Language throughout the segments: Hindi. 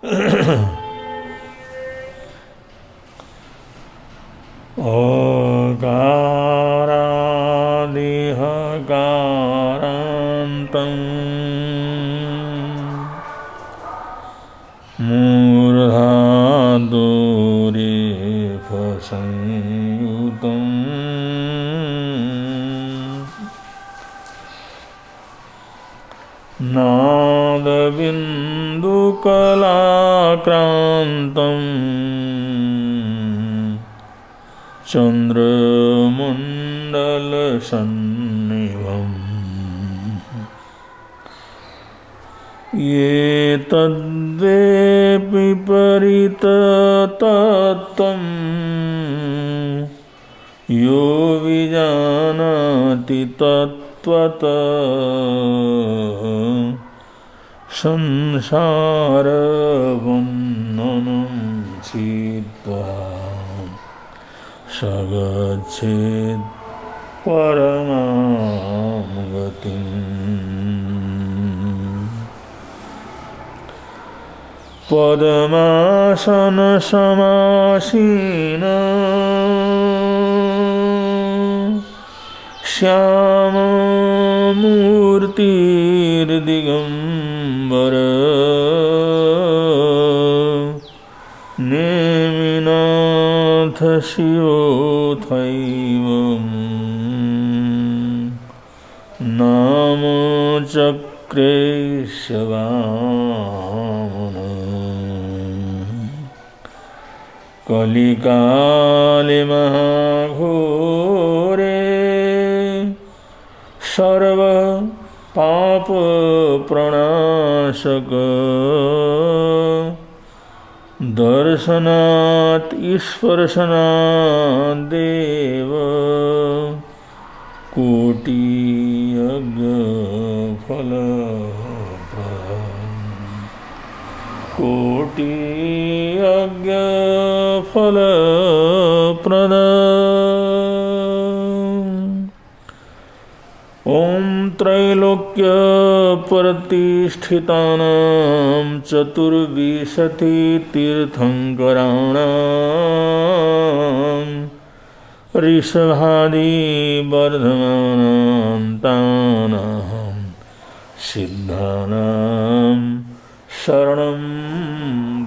ओकारादिहकारान्तं मूर्धादुरेफसंयुतं नादबिन्दुकलाक्रान्तं चन्द्रमण्डलसन्निभम् ये तद्वे विपरीततत्त्वं यो विजानाति तत्त्वतः संसारबन्धनं छित्त्वा स गच्छेत् परमां गतिम्। पद्मासनसमासीना श्याममूर्तिर्दिगम्बर नेमिनाथ शिवोऽथैवं नामचक्रेश वामन। कलिकाले महाघोरे सर्व पाप प्रणाशक दर्शनात् स्पर्शनात् देव कोटि यज्ञ फल कोटि यज्ञ फल प्रद। ओम त्रैलोक्य प्रतिष्ठितानां चतुर्विंशति तीर्थंकराणां ऋषभादि वर्धमानां तानां सिद्धानां शरणं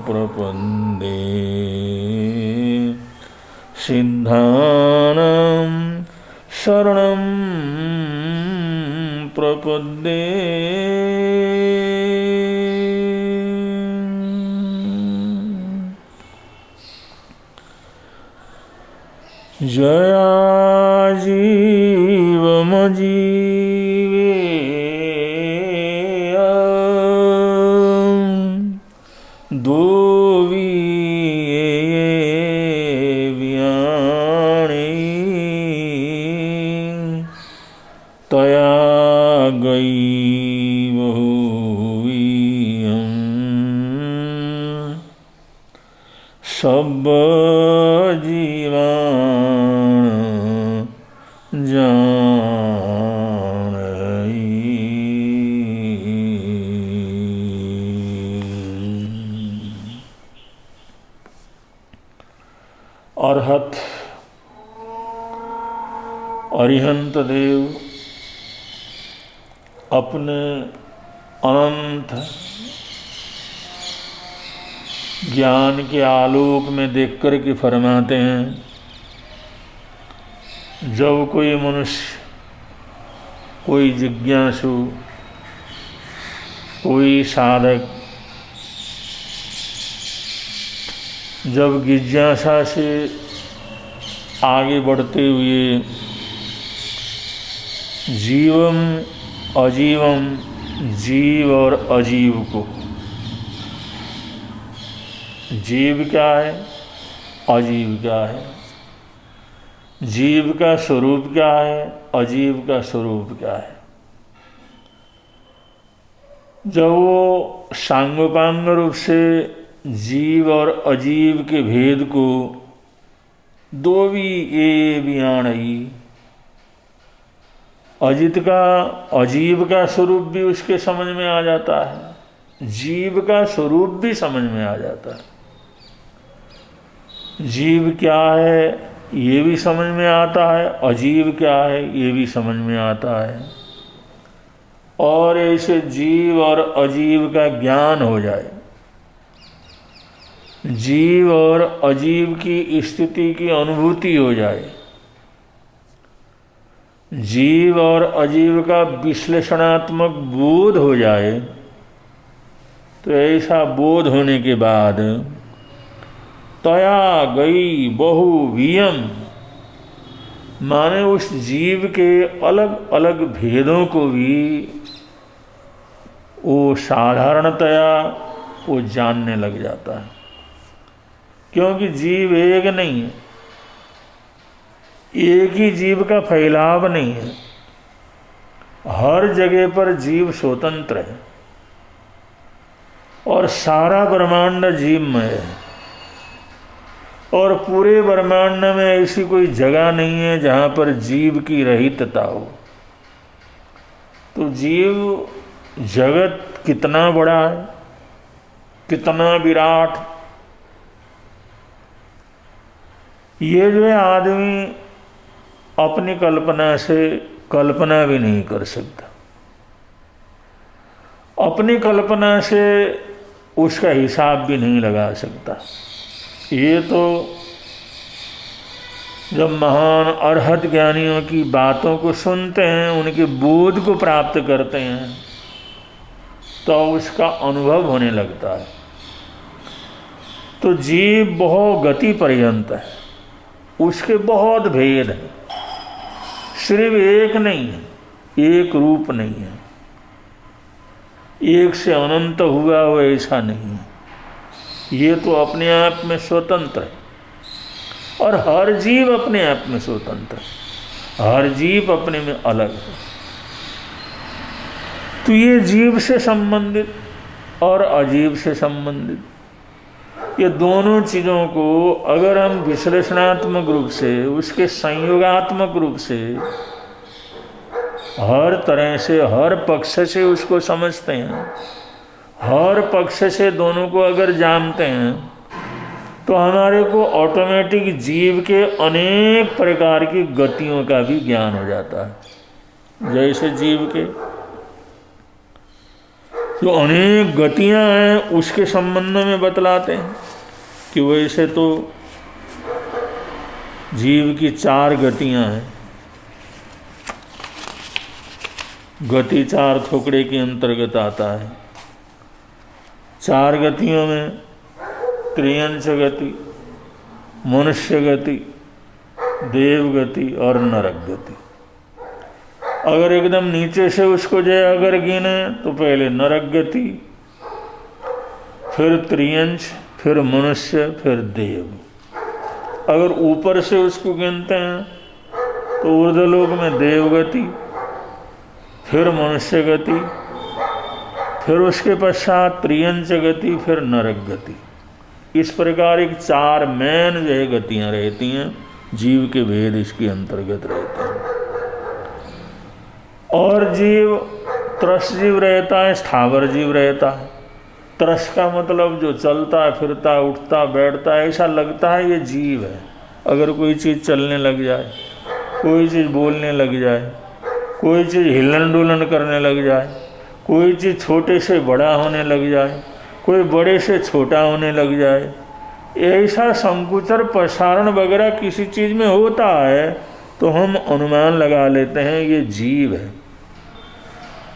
प्रपद्ये। सिद्धानां शरणं प्रपद्ये। जया जीवमजीवेय दोविये व्याणी तया गई बहुवियं सब जीवान जानई। अरहत अरिहंत देव अपने अनंत ज्ञान के आलोक में देख कर के फरमाते हैं, जब कोई मनुष्य, कोई जिज्ञासु, कोई साधक जब जिज्ञासा से आगे बढ़ते हुए जीवम अजीवम, जीव और अजीव को, जीव क्या है, अजीव क्या है, जीव का स्वरूप क्या है, अजीव का स्वरूप क्या है, जब वो सांगोपांग रूप से जीव और अजीव के भेद को दो भी ए बियाणई, अजित का अजीव का स्वरूप भी उसके समझ में आ जाता है, जीव का स्वरूप भी समझ में आ जाता है। जीव क्या है ये भी समझ में आता है, अजीव क्या है ये भी समझ में आता है। और ऐसे जीव और अजीव का ज्ञान हो जाए, जीव और अजीव की स्थिति की अनुभूति हो जाए, जीव और अजीव का विश्लेषणात्मक बोध हो जाए, तो ऐसा बोध होने के बाद तया गई बहुवियम, माने उस जीव के अलग अलग भेदों को भी वो साधारणतया वो जानने लग जाता है। क्योंकि जीव एक नहीं है, एक ही जीव का फैलाव नहीं है, हर जगह पर जीव स्वतंत्र है और सारा ब्रह्मांड जीवमय है। और पूरे ब्रह्मांड में ऐसी कोई जगह नहीं है जहाँ पर जीव की रहितता हो। तो जीव जगत कितना बड़ा है, कितना विराट, ये जो है आदमी अपनी कल्पना से कल्पना भी नहीं कर सकता। अपनी कल्पना से उसका हिसाब भी नहीं लगा सकता। ये तो जब महान अरहत ज्ञानियों की बातों को सुनते हैं, उनके बोध को प्राप्त करते हैं, तो उसका अनुभव होने लगता है। तो जीव बहुत गति पर्यंत है, उसके बहुत भेद हैं, सिर्फ एक नहीं है, एक रूप नहीं है, एक से अनंत हुआ हो ऐसा नहीं है। ये तो अपने आप में स्वतंत्र है और हर जीव अपने आप में स्वतंत्र है, हर जीव अपने में अलग है। तो ये जीव से संबंधित और अजीव से संबंधित, ये दोनों चीज़ों को अगर हम विश्लेषणात्मक रूप से, उसके संयोगात्मक रूप से, हर तरह से, हर पक्ष से उसको समझते हैं, हर पक्ष से दोनों को अगर जानते हैं, तो हमारे को ऑटोमेटिक जीव के अनेक प्रकार की गतियों का भी ज्ञान हो जाता है। जैसे जीव के जो अनेक गतियां हैं उसके संबंध में बतलाते हैं कि वैसे तो जीव की 4 गतियां हैं। गति 4 थोकड़े के अंतर्गत आता है। 4 गतियों में त्रियंच गति, मनुष्य गति, देव गति और नरक गति। अगर एकदम नीचे से उसको जो अगर गिने तो पहले नरक गति, फिर त्रियंच, फिर मनुष्य, फिर देव। अगर ऊपर से उसको गिनते हैं तो ऊर्ध्वलोक में देव गति, फिर मनुष्य गति, फिर उसके पश्चात त्रियंच गति, फिर नरक गति। इस प्रकार एक 4 मेन जो है गतियाँ रहती हैं, जीव के भेद इसके अंतर्गत रहते हैं। और जीव त्रस जीव रहता है, स्थावर जीव रहता है। त्रस का मतलब जो चलता फिरता उठता बैठता है, ऐसा लगता है ये जीव है। अगर कोई चीज़ चलने लग जाए, कोई चीज़ बोलने लग जाए, कोई चीज़ हिलन डुलन करने लग जाए, कोई चीज़ छोटे से बड़ा होने लग जाए, कोई बड़े से छोटा होने लग जाए, ऐसा संकुचन प्रसारण वगैरह किसी चीज़ में होता है तो हम अनुमान लगा लेते हैं ये जीव है।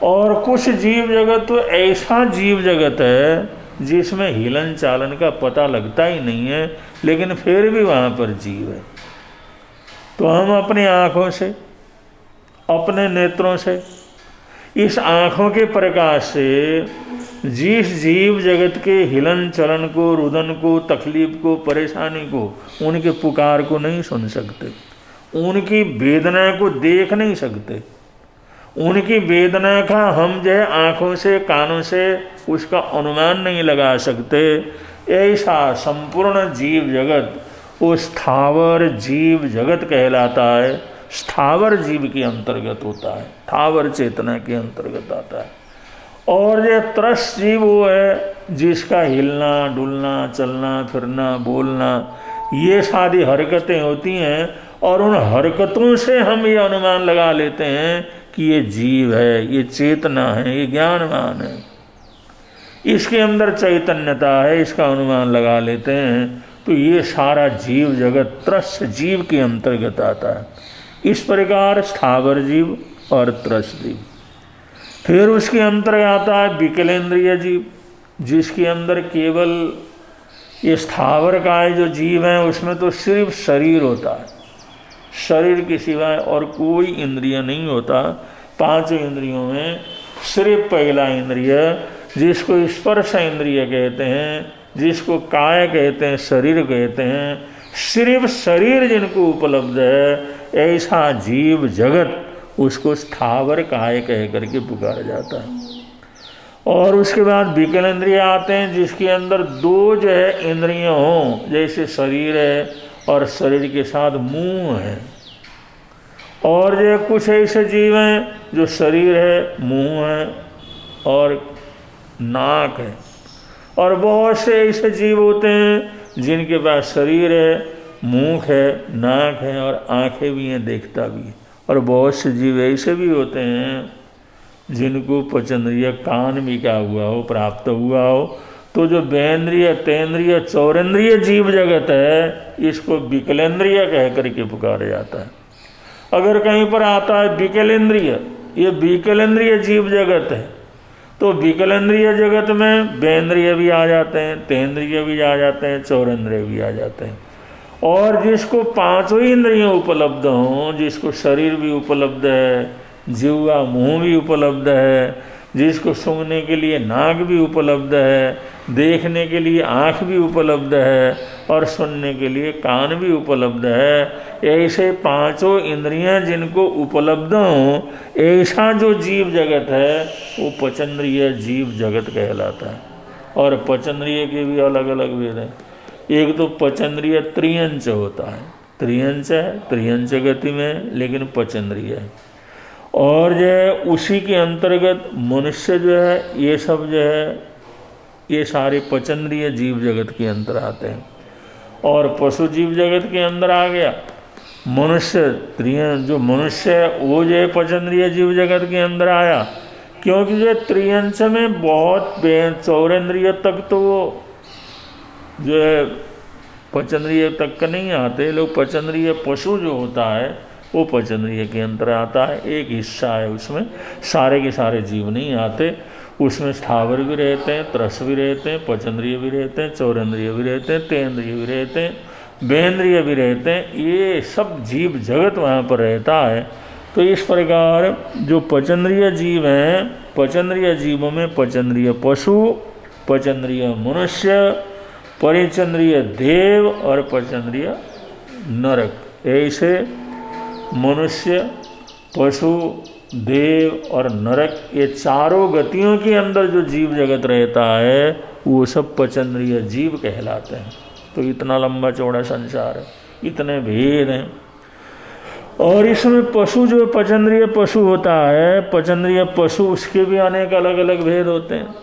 और कुछ जीव जगत तो ऐसा जीव जगत है जिसमें हिलन चालन का पता लगता ही नहीं है, लेकिन फिर भी वहाँ पर जीव है। तो हम अपनी आँखों से, अपने नेत्रों से, इस आँखों के प्रकाश से जिस जीव जगत के हिलन चलन को, रुदन को, तकलीफ को, परेशानी को, उनके पुकार को नहीं सुन सकते, उनकी वेदना को देख नहीं सकते, उनकी वेदना का हम जो है आँखों से, कानों से उसका अनुमान नहीं लगा सकते, ऐसा संपूर्ण जीव जगत वो स्थावर जीव जगत कहलाता है। स्थावर जीव के अंतर्गत होता है, स्थावर चेतना के अंतर्गत आता है। और ये त्रस्त जीव वो है जिसका हिलना डुलना चलना फिरना बोलना ये सारी हरकतें होती हैं, और उन हरकतों से हम ये अनुमान लगा लेते हैं कि ये जीव है, ये चेतना है, ये ज्ञानवान है, इसके अंदर चैतन्यता है, इसका अनुमान लगा लेते हैं। तो ये सारा जीव जगत त्रस्त जीव के अंतर्गत आता है। इस प्रकार स्थावर जीव और त्रस्त जीव। फिर उसके अंतर्गत आता है विकलेंद्रिय जीव, जिसके अंदर केवल ये स्थावर काय जो जीव है उसमें तो सिर्फ शरीर होता है, शरीर के सिवाय और कोई इंद्रिय नहीं होता। पांचों इंद्रियों में सिर्फ पहला इंद्रिय जिसको स्पर्श इंद्रिय कहते हैं, जिसको काय कहते हैं, शरीर कहते हैं, सिर्फ शरीर जिनको उपलब्ध है ऐसा जीव जगत उसको स्थावर काय कह करके पुकारा जाता है। और उसके बाद विकल इंद्रिय आते हैं जिसके अंदर दो जो है इंद्रियां हों, जैसे शरीर है और शरीर के साथ मुंह है। और जो कुछ ऐसे जीव हैं जो शरीर है, मुंह है और नाक है, और बहुत से ऐसे जीव होते हैं जिनके पास शरीर है, मुंह है, नाक है और आंखें भी हैं, देखता भी है। और बहुत से जीव ऐसे भी होते हैं जिनको पचेंद्रिय कान भी क्या हुआ हो, प्राप्त हुआ हो। तो जो बेंद्रिय तेंद्रिय चौरेंद्रिय जीव जगत है इसको विकलेंद्रिय कह करके पुकारा जाता है। अगर कहीं पर आता है विकलेंद्रिय, ये विकलेंद्रिय जीव जगत है, तो विकलेंद्रिय जगत में बेंद्रिय भी आ जाते हैं, तेंद्रिय भी आ जाते हैं, चौरेंद्रिय भी आ जाते हैं। और जिसको पांचों इंद्रियां उपलब्ध हों, जिसको शरीर भी उपलब्ध है, जिह्वा मुंह भी उपलब्ध है, जिसको सूंघने के लिए नाक भी उपलब्ध है, देखने के लिए आँख भी उपलब्ध है और सुनने के लिए कान भी उपलब्ध है, ऐसे पांचों इंद्रियां जिनको उपलब्ध हों ऐसा जो जीव जगत है वो पचेंद्रिय जीव जगत कहलाता है। और पचेंद्रिय के भी अलग अलग भेद हैं। एक तो पचेंद्रिय त्रियंच होता है, त्रियंच है, त्रियंच गति में, लेकिन पचेंद्रिय है। और जो है उसी के अंतर्गत मनुष्य जो है ये सब जो है ये सारे पचेंद्रिय जीव जगत के अंदर आते हैं। और पशु जीव जगत के अंदर आ गया मनुष्य, त्रियंच जो मनुष्य है वो जो है पचेंद्रिय जीव जगत के अंदर आया, क्योंकि जो त्रियंच में बहुत चौरेंद्रिय तक तो वो जो है पचेंद्रिय तक का नहीं आते लोग। पचेंद्रिय पशु जो होता है वो पचेंद्रिय के अंतर आता है, एक हिस्सा है उसमें, सारे के सारे जीव नहीं आते। उसमें स्थावर भी रहते हैं, त्रस भी रहते हैं, पचेंद्रिय भी रहते हैं, चौरेंद्रिय भी रहते हैं, तेंद्रिय भी रहते हैं, बेंद्रिय भी रहते हैं, ये सब जीव जगत वहाँ पर रहता है। तो इस प्रकार जो पचेंद्रिय जीव हैं, पचेंद्रिय जीवों में पचेंद्रिय पशु, पचेंद्रिय मनुष्य, परिचंद्रिय देव और पचेंद्रिय नरक, ऐसे मनुष्य, पशु, देव और नरक ये चारों गतियों के अंदर जो जीव जगत रहता है वो सब पचेंद्रिय जीव कहलाते हैं। तो इतना लंबा चौड़ा संसार है, इतने भेद हैं। और इसमें पशु जो पचेंद्रिय पशु होता है, पचेंद्रिय पशु उसके भी अनेक अलग अलग भेद होते हैं,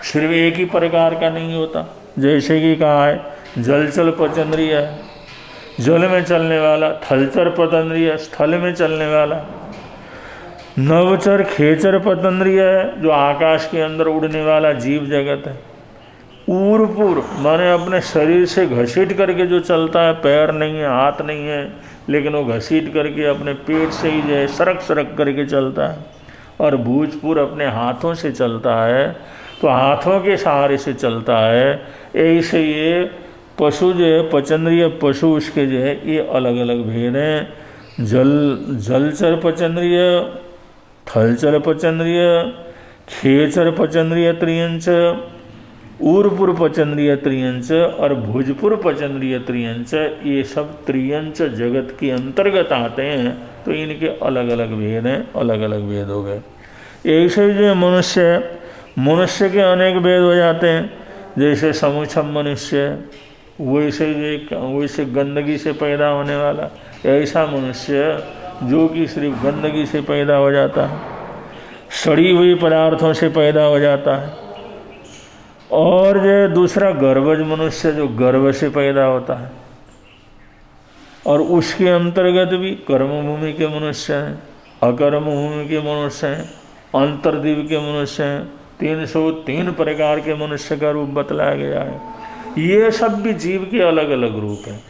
सिर्फ एक ही प्रकार का नहीं होता। जैसे कि कहा है जलचर पचेंद्रिय है, जल में चलने वाला, थलचर पतंद्रिय, स्थल में चलने वाला, नवचर खेचर पतंद्रिय है जो आकाश के अंदर उड़ने वाला जीव जगत है। ऊरपुर माने अपने शरीर से घसीट करके जो चलता है, पैर नहीं है, हाथ नहीं है, लेकिन वो घसीट करके अपने पेट से ही जो है सरक सरक करके चलता है। और भूजपुर अपने हाथों से चलता है, तो हाथों के सहारे से चलता है। ऐसे ये पशु जो है पचेंद्रिय पशु उसके जो है ये अलग अलग भेद हैं। जलचर पचेंद्रिय, थलचर पचेंद्रिय, खेचर पचेंद्रिय त्रियंच, ऊरपुर पचेंद्रिय त्रियंच और भुजपुर पचेंद्रिय त्रियंच, ये सब त्रियंच जगत के अंतर्गत आते हैं। तो इनके अलग अलग भेद हैं, अलग अलग भेद हो गए। ऐसे जो मनुष्य, मनुष्य के अनेक भेद हो जाते हैं। जैसे समुच्छम मनुष्य, वैसे गंदगी से पैदा होने वाला ऐसा मनुष्य जो कि सिर्फ गंदगी से पैदा हो जाता है। सड़ी हुई पदार्थों से पैदा हो जाता है। और जो दूसरा गर्भज मनुष्य जो गर्भ से पैदा होता है, और उसके अंतर्गत भी कर्म भूमि के मनुष्य हैं, अकर्म भूमि के मनुष्य हैं, अंतर्दीप के मनुष्य हैं। 303 प्रकार के मनुष्य का रूप बतलाया गया है। ये सब भी जीव के अलग अलग रूप हैं।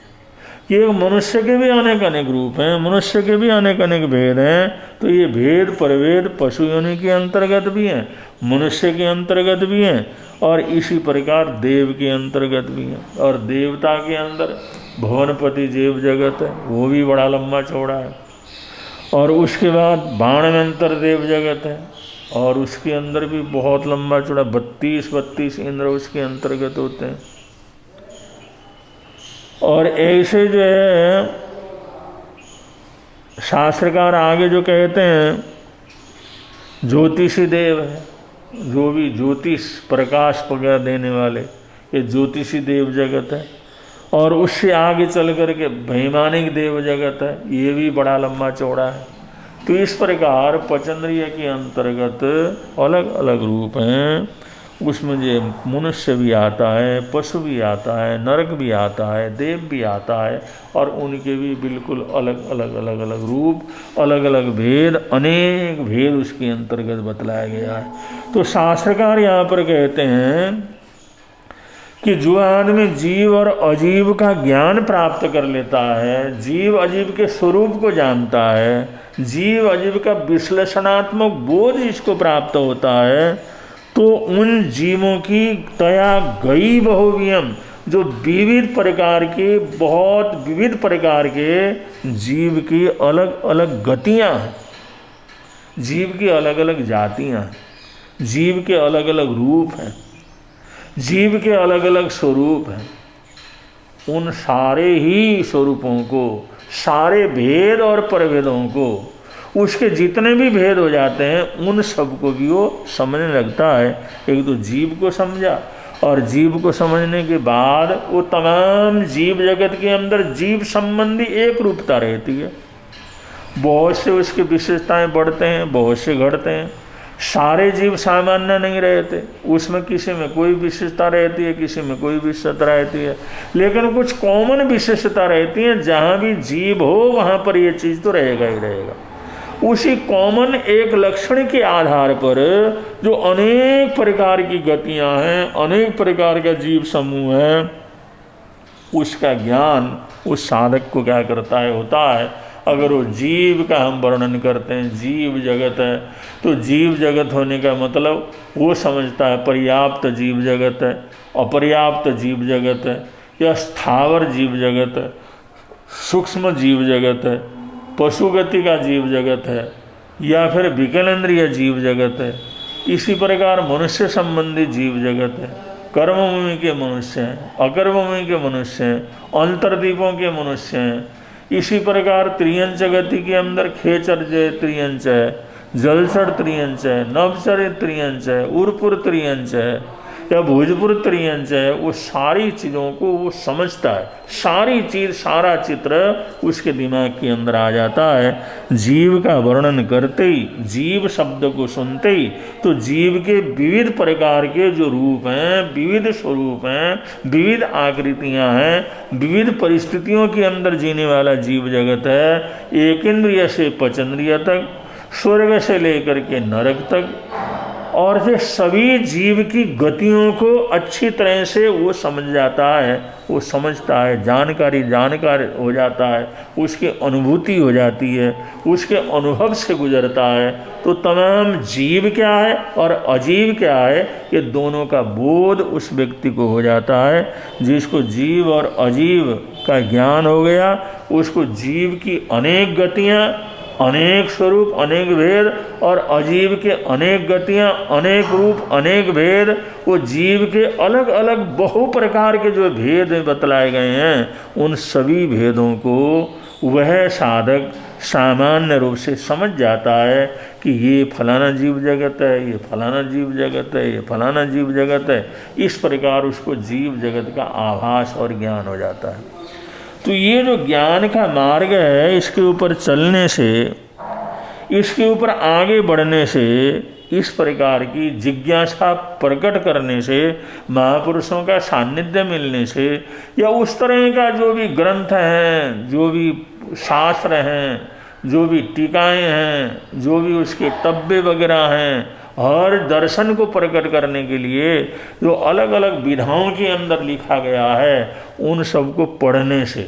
ये मनुष्य के भी अनेक अनेक रूप हैं, मनुष्य के भी अनेक अनेक भेद हैं। तो ये भेद प्रभेद पशु योनि के अंतर्गत भी हैं, मनुष्य के अंतर्गत भी हैं, और इसी प्रकार देव के अंतर्गत भी हैं। और देवता के अंदर भुवनपति जीव जगत है, वो भी बड़ा लंबा चौड़ा है। और उसके बाद बाणवंतर देव जगत है, और उसके अंदर भी बहुत लंबा चौड़ा 32 इंद्र उसके अंतर्गत होते हैं। और ऐसे जो है शास्त्रकार आगे जो कहते हैं, ज्योतिषी देव है, जो भी ज्योतिष प्रकाश वगैरह देने वाले, ये ज्योतिषी देव जगत है। और उससे आगे चल करके वैमानिक देव जगत है, ये भी बड़ा लंबा चौड़ा है। तो इस प्रकार पचन्द्रिय के अंतर्गत अलग अलग रूप हैं। उसमें जो मनुष्य भी आता है, पशु भी आता है, नरक भी आता है, देव भी आता है, और उनके भी बिल्कुल अलग अलग रूप, अलग अलग भेद, अनेक भेद उसके अंतर्गत बतलाया गया है। तो शास्त्रकार यहाँ पर कहते हैं कि जो आदमी जीव और अजीव का ज्ञान प्राप्त कर लेता है, जीव अजीव के स्वरूप को जानता है, जीव अजीव का विश्लेषणात्मक बोध जिसको प्राप्त होता है, तो उन जीवों की तया गई बहुवियम, जो विविध प्रकार के, बहुत विविध प्रकार के जीव की अलग अलग गतियां हैं, जीव की अलग अलग जातियां हैं, जीव के अलग अलग रूप हैं, जीव के अलग अलग स्वरूप हैं। उन सारे ही स्वरूपों को, सारे भेद और प्रभेदों को, उसके जितने भी भेद हो जाते हैं, उन सबको भी वो समझने लगता है। एक तो जीव को समझा, और जीव को समझने के बाद वो तमाम जीव जगत के अंदर जीव संबंधी एक रूपता रहती है। बहुत से उसकी विशेषताएं बढ़ते हैं, बहुत से घटते हैं। सारे जीव सामान्य नहीं रहते, उसमें किसी में कोई विशेषता रहती है, किसी में कोई विशेषता रहती है, लेकिन कुछ कॉमन विशेषता रहती है। जहाँ भी जीव हो वहाँ पर ये चीज़ तो रहेगा ही रहेगा। उसी कॉमन एक लक्षण के आधार पर जो अनेक प्रकार की गतियाँ हैं, अनेक प्रकार का जीव समूह है, उसका ज्ञान उस साधक को क्या करता है, होता है। अगर वो जीव का हम वर्णन करते हैं, जीव जगत है, तो जीव जगत होने का मतलब वो समझता है पर्याप्त जीव जगत है, अपर्याप्त जीव जगत है, या स्थावर जीव जगत है, सूक्ष्म जीव जगत है, पशु गति का जीव जगत है, या फिर विकलेंद्रिय जीव जगत है। इसी प्रकार मनुष्य संबंधी जीव जगत है, कर्मभूमि के मनुष्य हैं, अकर्मभूमि के मनुष्य हैं, अंतर्दीपों के मनुष्य हैं। इसी प्रकार त्रियंच गति के अंदर खेचर जय त्रियंच है, जलचर त्रियंच है, नवचर त्रियंच है, उर्पुर त्रियंच है, या भोजपुर त्रियंच है। वो सारी चीज़ों को वो समझता है, सारी चीज़, सारा चित्र उसके दिमाग के अंदर आ जाता है। जीव का वर्णन करते ही, जीव शब्द को सुनते ही, तो जीव के विविध प्रकार के जो रूप हैं, विविध स्वरूप हैं, विविध आकृतियां हैं, विविध परिस्थितियों के अंदर जीने वाला जीव जगत है। एक इंद्रिय से पचन्द्रिय तक, स्वर्ग से लेकर के नरक तक, और ये सभी जीव की गतियों को अच्छी तरह से वो समझ जाता है, वो समझता है, जानकारी हो जाता है, उसकी अनुभूति हो जाती है, उसके अनुभव से गुजरता है। तो तमाम जीव क्या है और अजीव क्या है, ये दोनों का बोध उस व्यक्ति को हो जाता है। जिसको जीव और अजीव का ज्ञान हो गया, उसको जीव की अनेक गतियाँ, अनेक स्वरूप, अनेक भेद, और अजीव के अनेक गतियाँ, अनेक रूप, अनेक भेद, वो जीव के अलग अलग बहु प्रकार के जो भेद बतलाए गए हैं, उन सभी भेदों को वह साधक सामान्य रूप से समझ जाता है कि ये फलाना जीव जगत है, ये फलाना जीव जगत है, ये फलाना जीव जगत है। इस प्रकार उसको जीव जगत का आभास और ज्ञान हो जाता है। तो ये जो ज्ञान का मार्ग है, इसके ऊपर चलने से, इसके ऊपर आगे बढ़ने से इस प्रकार की जिज्ञासा प्रकट करने से, महापुरुषों का सान्निध्य मिलने से, या उस तरह का जो भी ग्रंथ हैं, जो भी शास्त्र हैं, जो भी टीकाएं हैं, जो भी उसके तब्बे वगैरह हैं, हर दर्शन को प्रकट करने के लिए जो अलग अलग विधाओं के अंदर लिखा गया है, उन सबको पढ़ने से,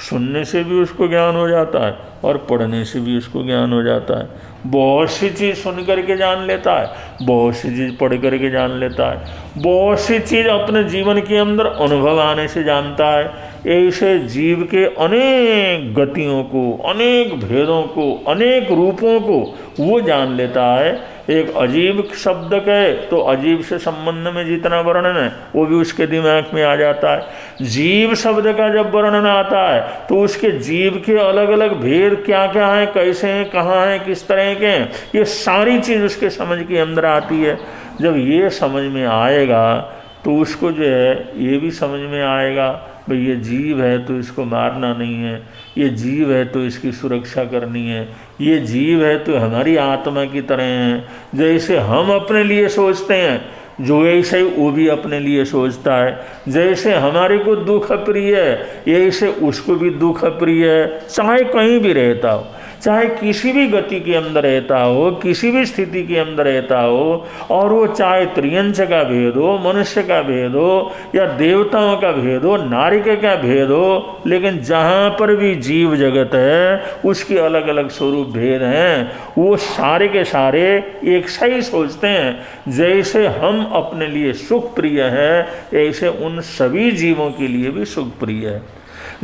सुनने से भी उसको ज्ञान हो जाता है और पढ़ने से भी उसको ज्ञान हो जाता है। बहुत सी चीज़ सुन करके जान लेता है, बहुत सी चीज़ पढ़ करके जान लेता है, बहुत सी चीज़ अपने जीवन के अंदर अनुभव आने से जानता है। ऐसे जीव के अनेक गतियों को, अनेक भेदों को, अनेक रूपों को वो जान लेता है। एक अजीब शब्द कहे तो अजीब से संबंध में जितना वर्णन है वो भी उसके दिमाग में आ जाता है। जीव शब्द का जब वर्णन आता है तो उसके जीव के अलग अलग भेद क्या क्या हैं, कैसे हैं, कहाँ हैं, किस तरह के हैं, ये सारी चीज़ उसके समझ के अंदर आती है। जब ये समझ में आएगा तो उसको जो है ये भी समझ में आएगा, भाई ये जीव है तो इसको मारना नहीं है, ये जीव है तो इसकी सुरक्षा करनी है, ये जीव है तो हमारी आत्मा की तरह है। जैसे हम अपने लिए सोचते हैं, जो ऐसे ही वो भी अपने लिए सोचता है। जैसे हमारे को दुख प्रिय है, ऐसे उसको भी दुख प्रिय है, चाहे कहीं भी रहता हो, चाहे किसी भी गति के अंदर रहता हो, किसी भी स्थिति के अंदर रहता हो, और वो चाहे त्रियंच का भेद हो, मनुष्य का भेद हो, या देवताओं का भेद हो, नारिक का भेद हो, लेकिन जहाँ पर भी जीव जगत है उसके अलग अलग स्वरूप भेद हैं। वो सारे के सारे एक सा ही सोचते हैं। जैसे हम अपने लिए सुख प्रिय है, ऐसे उन सभी जीवों के लिए भी सुख प्रिय है।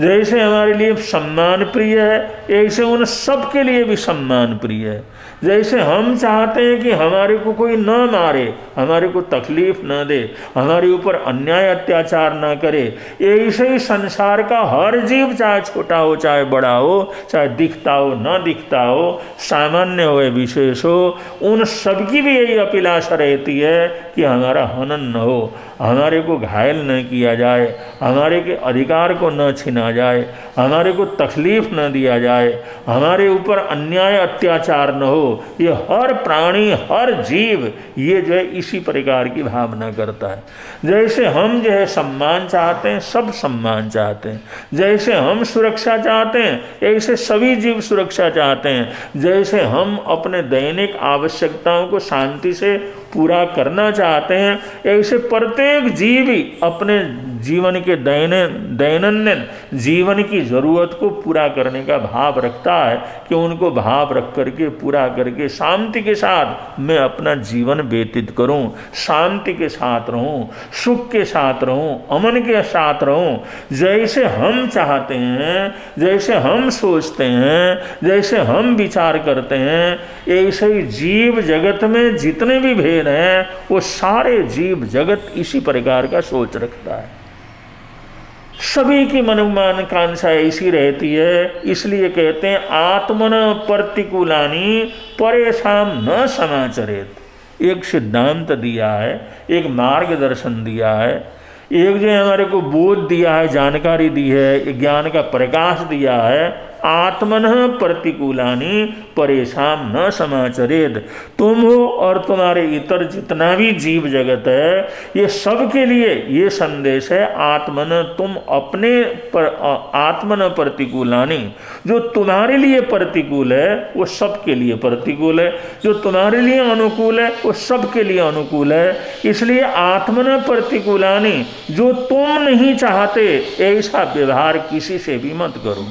जैसे हमारे लिए सम्मान प्रिय है, ऐसे उन सब के लिए भी सम्मान प्रिय है। जैसे हम चाहते हैं कि हमारे को कोई न मारे, हमारे को तकलीफ न दे, हमारे ऊपर अन्याय अत्याचार न करे, ऐसे ही संसार का हर जीव, चाहे छोटा हो चाहे बड़ा हो, चाहे दिखता हो न दिखता हो, सामान्य हो या विशेष हो, उन सबकी भी यही अभिलाषा रहती है कि हमारा हनन न हो, हमारे को घायल न किया जाए, हमारे के अधिकार को न छीना जाए, हमारे को तकलीफ न दिया जाए, हमारे ऊपर अन्याय अत्याचार न हो। ये हर प्राणी, हर जीव ये जो है इसी प्रकार की भावना करता है। जैसे हम जो है सम्मान चाहते हैं, सब सम्मान चाहते हैं। जैसे हम सुरक्षा चाहते हैं, ऐसे सभी जीव सुरक्षा चाहते हैं। जैसे हम अपने दैनिक आवश्यकताओं को शांति से पूरा करना चाहते हैं, ऐसे प्रत्येक जीव ही अपने जीवन के दैनंदिन जीवन की ज़रूरत को पूरा करने का भाव रखता है कि उनको भाव रख करके पूरा करके शांति के साथ मैं अपना जीवन व्यतीत करूं, शांति के साथ रहूं, सुख के साथ रहूं, अमन के साथ रहूं। जैसे हम चाहते हैं, जैसे हम सोचते हैं, जैसे हम विचार करते हैं, ऐसे ही जीव जगत में जितने भी भेद हैं वो सारे जीव जगत इसी प्रकार का सोच रखता है। सभी की मनोकांक्षा ऐसी रहती है। इसलिए कहते हैं आत्मन प्रतिकूलानि परेशान न समाचरेत। एक सिद्धांत दिया है, एक मार्गदर्शन दिया है, एक जो हमारे को बोध दिया है, जानकारी दी है, ज्ञान का प्रकाश दिया है। आत्मनः प्रतिकूलानि परेशान न समाचरेद। तुम हो और तुम्हारे इतर जितना भी जीव जगत है, ये सब के लिए ये संदेश है। आत्मन, तुम अपने पर आत्मन प्रतिकूलानि, जो तुम्हारे लिए प्रतिकूल है वो सब के लिए प्रतिकूल है, जो तुम्हारे लिए अनुकूल है वो सब के लिए अनुकूल है। इसलिए आत्मन प्रतिकूलानि, जो तुम नहीं चाहते ऐसा व्यवहार किसी से भी मत करो।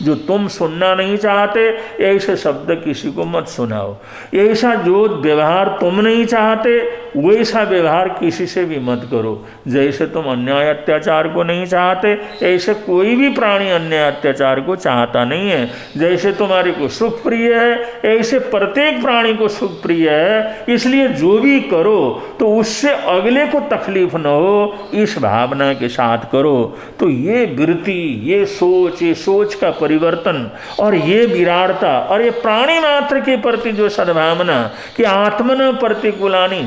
जो तुम सुनना नहीं चाहते ऐसे शब्द किसी को मत सुनाओ। ऐसा जो व्यवहार तुम नहीं चाहते वैसा व्यवहार किसी से भी मत करो। जैसे तुम अन्याय अत्याचार को नहीं चाहते, ऐसे कोई भी प्राणी अन्याय अत्याचार को चाहता नहीं है। जैसे तुम्हारे को सुख प्रिय है, ऐसे प्रत्येक प्राणी को सुख प्रिय है। इसलिए जो भी करो तो उससे अगले को तकलीफ न हो, इस भावना के साथ करो। तो ये वृत्ति, ये सोच का परिवर्तन और ये विराटता और ये प्राणी मात्र के प्रति जो सद्भावना कि आत्मन प्रतिकूलानि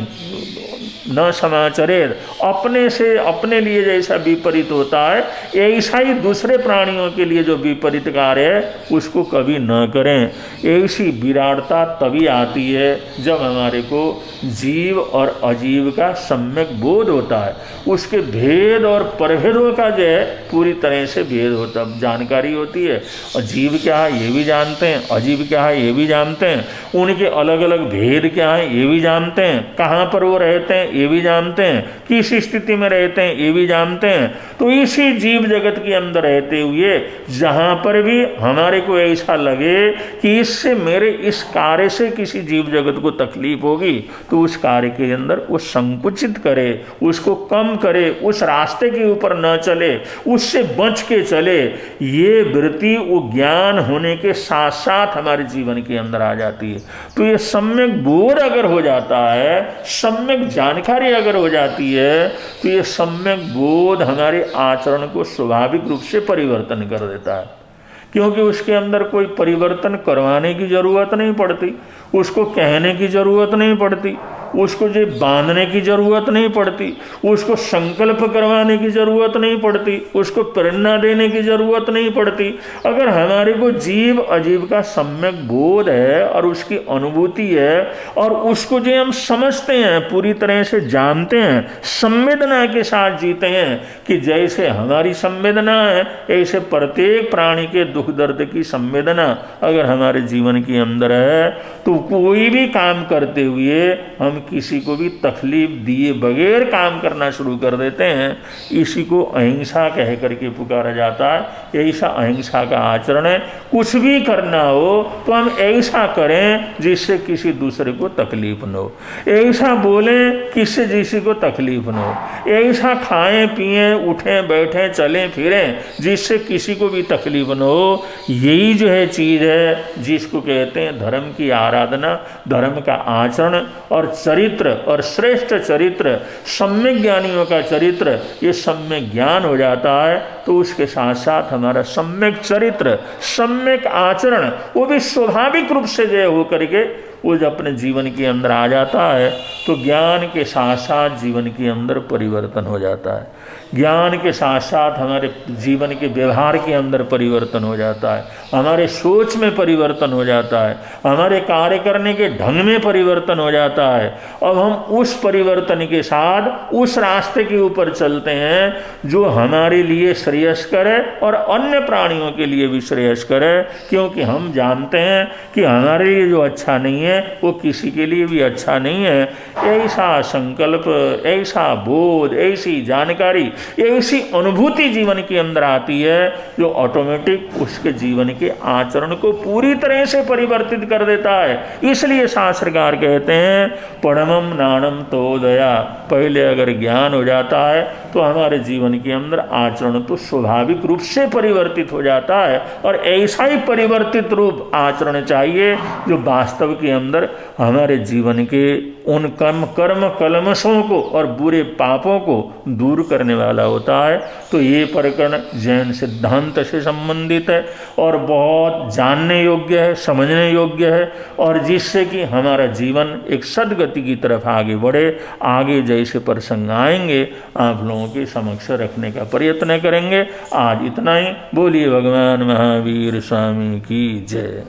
न समाचरेद, अपने से अपने लिए जैसा विपरीत होता है, ऐसा ही दूसरे प्राणियों के लिए जो विपरीत कार्य है उसको कभी न करें। ऐसी विराटता तभी आती है जब हमारे को जीव और अजीव का सम्यक बोध होता है, उसके भेद और परभेदों का जो है पूरी तरह से भेद होता जानकारी होती है। और जीव क्या है ये भी जानते हैं, अजीव क्या है ये भी जानते हैं, उनके अलग अलग भेद क्या है ये भी जानते हैं, कहाँ पर वो रहते हैं ये भी जानते हैं, किस स्थिति में रहते हैं ये भी जानते हैं। तो इसी जीव जगत के अंदर रहते हुए जहाँ पर भी हमारे को ऐसा लगे कि इससे मेरे इस कार्य से किसी जीव जगत को तकलीफ होगी, तो उस कार्य के अंदर वो संकुचित करे, उसको कम करे, उस रास्ते के ऊपर न चले, उससे बच के चले। ये वृत्ति वो ज्ञान होने के साथ साथ हमारे जीवन के अंदर आ जाती है। तो ये सम्यक बोध अगर हो जाता है, सम्यक जानकारी अगर हो जाती है, तो ये सम्यक बोध हमारे आचरण को स्वाभाविक रूप से परिवर्तन कर देता है, क्योंकि उसके अंदर कोई परिवर्तन करवाने की जरूरत नहीं पड़ती, उसको कहने की जरूरत नहीं पड़ती, उसको जो बांधने की जरूरत नहीं पड़ती, उसको संकल्प करवाने की जरूरत नहीं पड़ती, उसको प्रेरणा देने की जरूरत नहीं पड़ती। अगर हमारे को जीव अजीव का सम्यक बोध है और उसकी अनुभूति है और उसको जो हम समझते हैं, पूरी तरह से जानते हैं, संवेदना के साथ जीते हैं कि जैसे हमारी संवेदना है ऐसे प्रत्येक प्राणी के दुख दर्द की संवेदना अगर हमारे जीवन के अंदर है, तो कोई भी काम करते हुए हम किसी को भी तकलीफ दिए बगैर काम करना शुरू कर देते हैं। इसी को अहिंसा कह करके पुकारा जाता है। ऐसा अहिंसा का आचरण है, कुछ भी करना हो तो हम ऐसा करें जिससे किसी दूसरे को तकलीफ न हो, ऐसा बोलें किससे किसी को तकलीफ न हो, ऐसा खाएं पिएं उठें बैठें चलें फिरें जिससे किसी को भी तकलीफ न हो। यही जो है चीज़ है जिसको कहते हैं धर्म की आराधना, धर्म का आचरण और चरित्र और श्रेष्ठ चरित्र, सम्यक ज्ञानियों का चरित्र। ये सम्यक ज्ञान हो जाता है तो उसके साथ साथ हमारा सम्यक चरित्र, सम्यक आचरण वो भी स्वाभाविक रूप से जय हो करके वो जब अपने जीवन के अंदर आ जाता है, तो ज्ञान के साथ साथ जीवन के अंदर परिवर्तन हो जाता है। ज्ञान के साथ साथ हमारे जीवन के व्यवहार के अंदर परिवर्तन हो जाता है, हमारे सोच में परिवर्तन हो जाता है, हमारे कार्य करने के ढंग में परिवर्तन हो जाता है। अब हम उस परिवर्तन के साथ उस रास्ते के ऊपर चलते हैं जो हमारे लिए श्रेयस्कर है और अन्य प्राणियों के लिए भी श्रेयस्कर है, क्योंकि हम जानते हैं कि हमारे लिए जो अच्छा नहीं है वो किसी के लिए भी अच्छा नहीं है। ऐसा संकल्प, ऐसा बोध, ऐसी जानकारी, ऐसी अनुभूति जीवन के अंदर आती है जो ऑटोमेटिक उसके जीवन के आचरण को पूरी तरह से परिवर्तित कर देता है। इसलिए शास्त्रकार कहते हैं परमम नाणम तोदया, पहले अगर ज्ञान हो जाता है तो हमारे जीवन के अंदर आचरण तो स्वाभाविक रूप से परिवर्तित हो जाता है, और ऐसा ही परिवर्तित रूप आचरण चाहिए जो वास्तव के अंदर हमारे जीवन के उन कर्म कलमशों को और बुरे पापों को दूर करने वाला होता है। तो ये प्रकरण जैन सिद्धांत से संबंधित है और बहुत जानने योग्य है, समझने योग्य है, और जिससे कि हमारा जीवन एक सद्गति की तरफ आगे बढ़े। आगे जैसे प्रसंग आएंगे आप लोगों के समक्ष रखने का प्रयत्न करेंगे। आज इतना ही। बोलिए भगवान महावीर स्वामी की जय।